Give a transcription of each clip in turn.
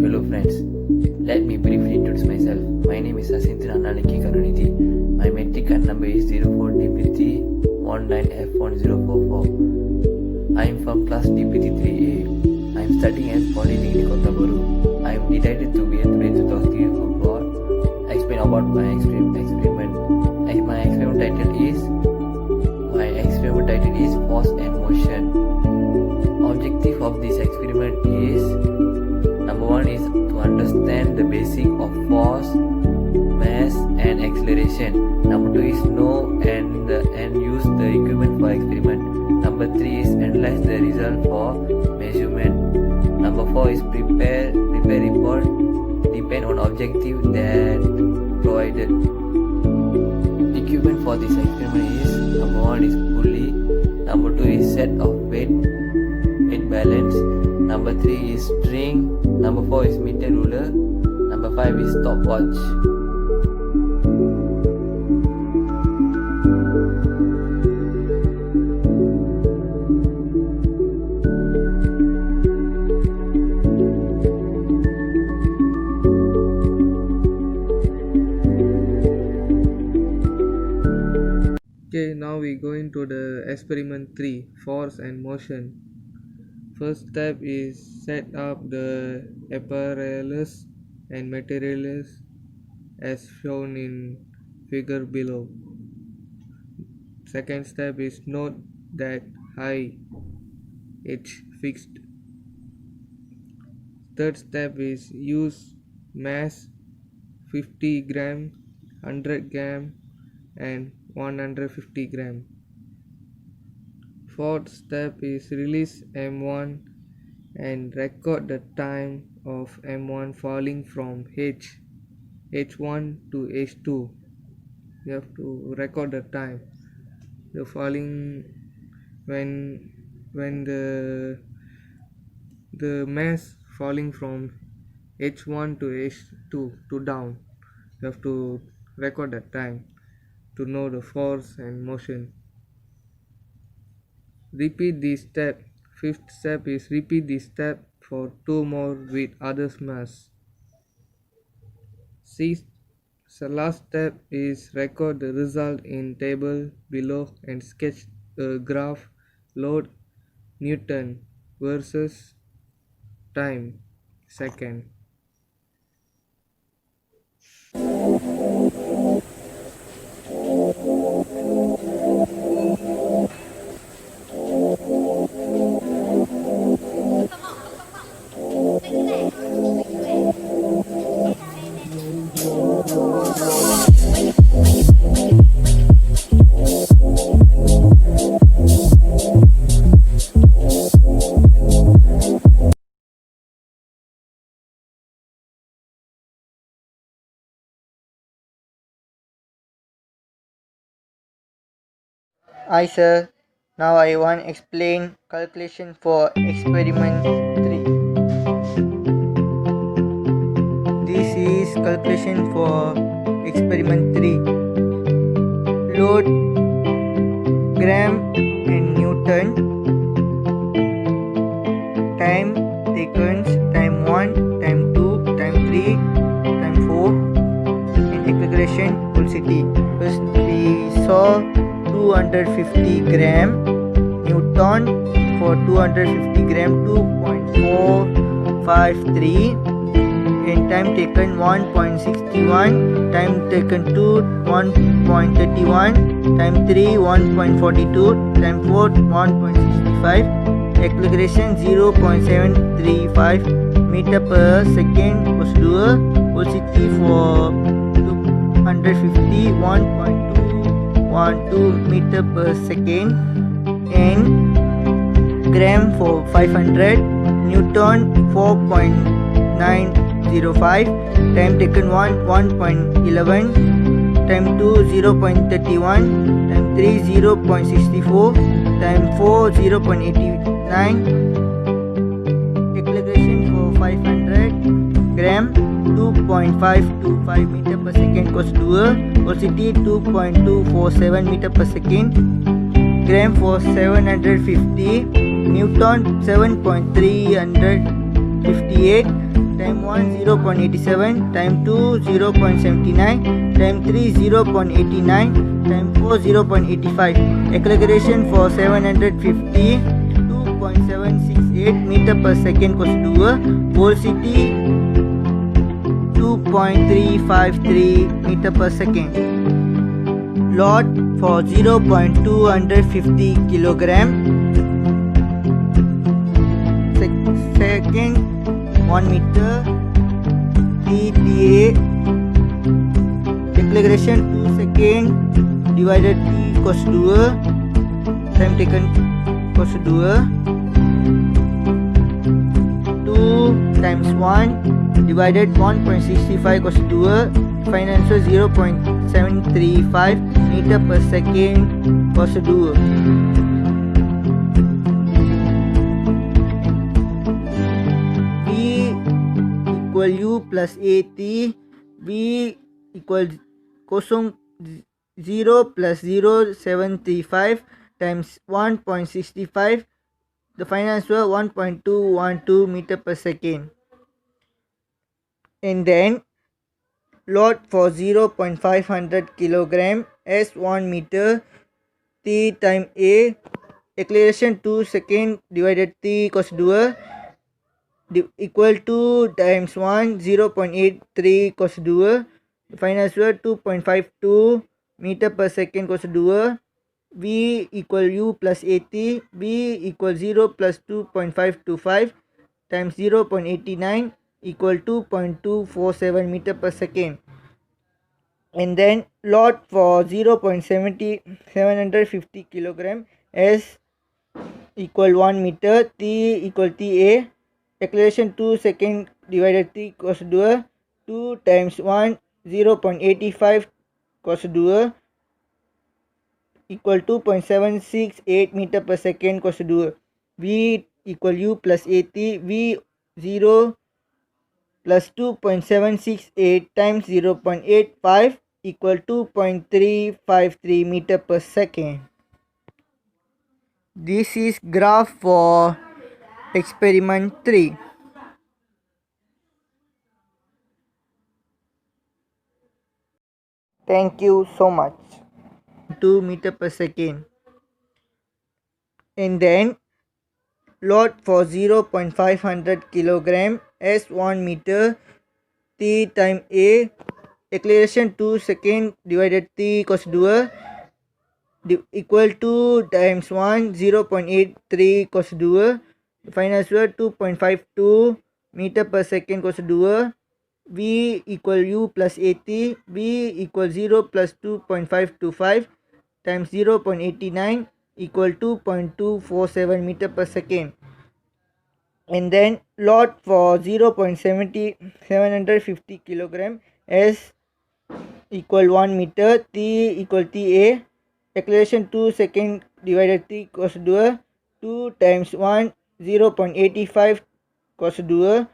fellow friends. Let me briefly introduce myself. My name is Asinthan Annaliki Karunidhi. My metric card number is 04DP319F1044. I am from class DP3A. I am studying at Politeknik Kota Bahru. I am delighted to be here today to talk to you about explain about my experiment. My experiment title is Force and Motion. Objective of this experiment is number 1 is to understand the basic of force, mass and acceleration. Number 2 is know and use the equipment for experiment. Number 3 is analyze the result for measurement. Number 4 is prepare report depend on objective that provided. Equipment for this experiment is number 1 is pulley, number 2 is set of weight balance, number 3 is string, number 4 is meter ruler, number 5 is stopwatch. Okay, now we go into the experiment 3, force and motion. First step is set up the apparatus and materials as shown in figure below. Second step is note that height h fixed. Third step is use mass 50 gram, 100 gram and 150 gram. Fourth step is release M1 and record the time of M1 falling from H1 to H2. You have to record the time. The falling when the mass falling from H1 to H2 to down. You have to record the time to know the force and motion. Repeat this step. Fifth step is repeat this step for 2 more with others mass. Sixth, the last step is record the result in table below and sketch a graph load Newton versus time second. Hi sir, now I want to explain calculation for experiment 3. This is calculation for experiment 3. Load gram in Newton, time taken, time 1, time 2, time 3, time 4 and acceleration velocity. First we saw 250 gram Newton. For 250 gram 2.453 and time taken 1.61, time taken 2 1.31, time 3 1.42, time 4 1.65, acceleration 0.735 meter per second, procedural velocity for 250 1.212 meter per second and gram for 500, Newton 4.905, time taken 1.11, time 2 0.31, time 3 0.64, time 4 0.89, acceleration for 500 gram 2.525 meter per second, cos 2 velocity 2.247 meter per second, gram for 750, Newton 7.358, time 1 0.87, time 2 0.79, time 3 0.89, time 4 0.85. Acceleration for 750 2.768 meter per second cos 2, velocity 2.353 meter per second. Load for 0.250 kilogram. Second 1 meter TTA. Acceleration 2 second divided T cos 2, time taken cos 2, 2 times 1 divided 1.65 cos 2, final answer 0.735 meter per second cos 2. V equal U plus AT. V equal 0 plus 0.735 times 1.65. The final answer 1.212 meter per second. And then load for 0.500 kilogram s 1 meter t time A. Acceleration 2 second divided t cos 2 equal to times 1 0.83 cos 2. The final answer 2.52 meter per second cos 2. V equal U plus AT. V equal 0 plus 2.525 times 0.89 equal 2.247 meter per second. And then load for 0.750 kilogram S equal 1 meter, T equal TA. Acceleration 2 second divided T cos 2, 2 times 1 0.85 cos 2 equal 2.768 meter per second cos 2. V equal U plus AT. V 0 plus 2.768 times 0.85 equal 2.353 meter per second. This is graph for experiment 3. Thank you so much. 2 meter per second. And then load for 0.500 kilogram s 1 meter t time A. Acceleration 2 second divided t cos 2 equal to times 1 0.83 cos 2. Final answer 2.52 meter per second cos 2. V equal U plus AT. V equal 0 plus 2.525 times 0.89 equal 2.247 meter per second. And then load for 0.750 kilogram S equal 1 meter, T equal TA. Acceleration 2 second divided T cos 2, 2 times 1 0.85 cos 2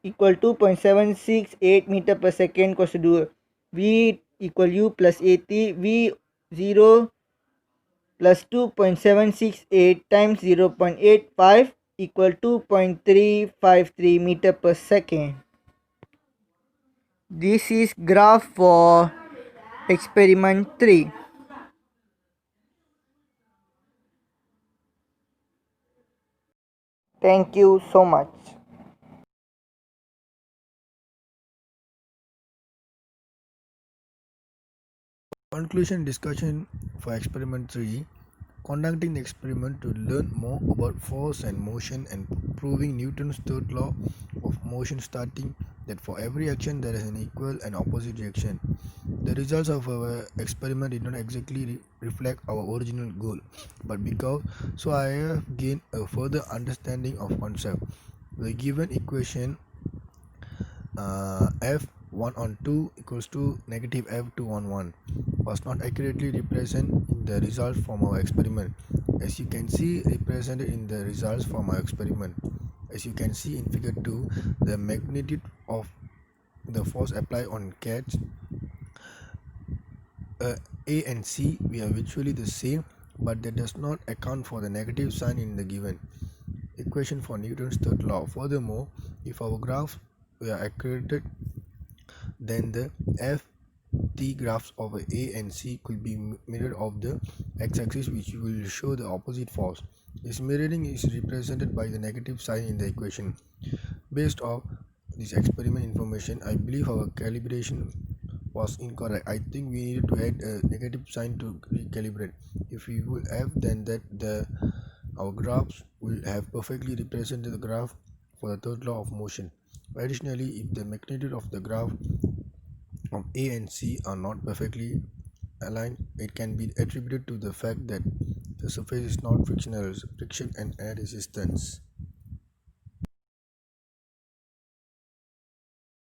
equal 2.768 meter per second cos 2. V equal U plus AT. V 0 plus 2.768 times 0.85 equal 2.353 meter per second. This is graph for experiment 3. Thank you so much. Conclusion discussion for experiment 3. Conducting the experiment to learn more about force and motion and proving Newton's third law of motion, starting that for every action there is an equal and opposite reaction. The results of our experiment did not exactly reflect our original goal, but because so I have gained a further understanding of concept. The given equation f1 on 2 equals to negative f2 on 1 was not accurately represented in the results from our experiment. As you can see represented in the results from our experiment. As you can see in figure 2, the magnitude of the force applied on catch A and C we are virtually the same, but that does not account for the negative sign in the given. equation for Newton's third law. Furthermore, if our graphs were accurate, then the f t graphs of A and C could be mirrored of the x-axis, which will show the opposite force. This mirroring is represented by the negative sign in the equation. Based on this experiment information, I believe our calibration was incorrect. I think we needed to add a negative sign to recalibrate. If we would have, then our graphs will have perfectly represented the graph for the third law of motion. Additionally, if the magnitude of the graph of A and C are not perfectly aligned, it can be attributed to the fact that the surface is not frictional, friction and air resistance.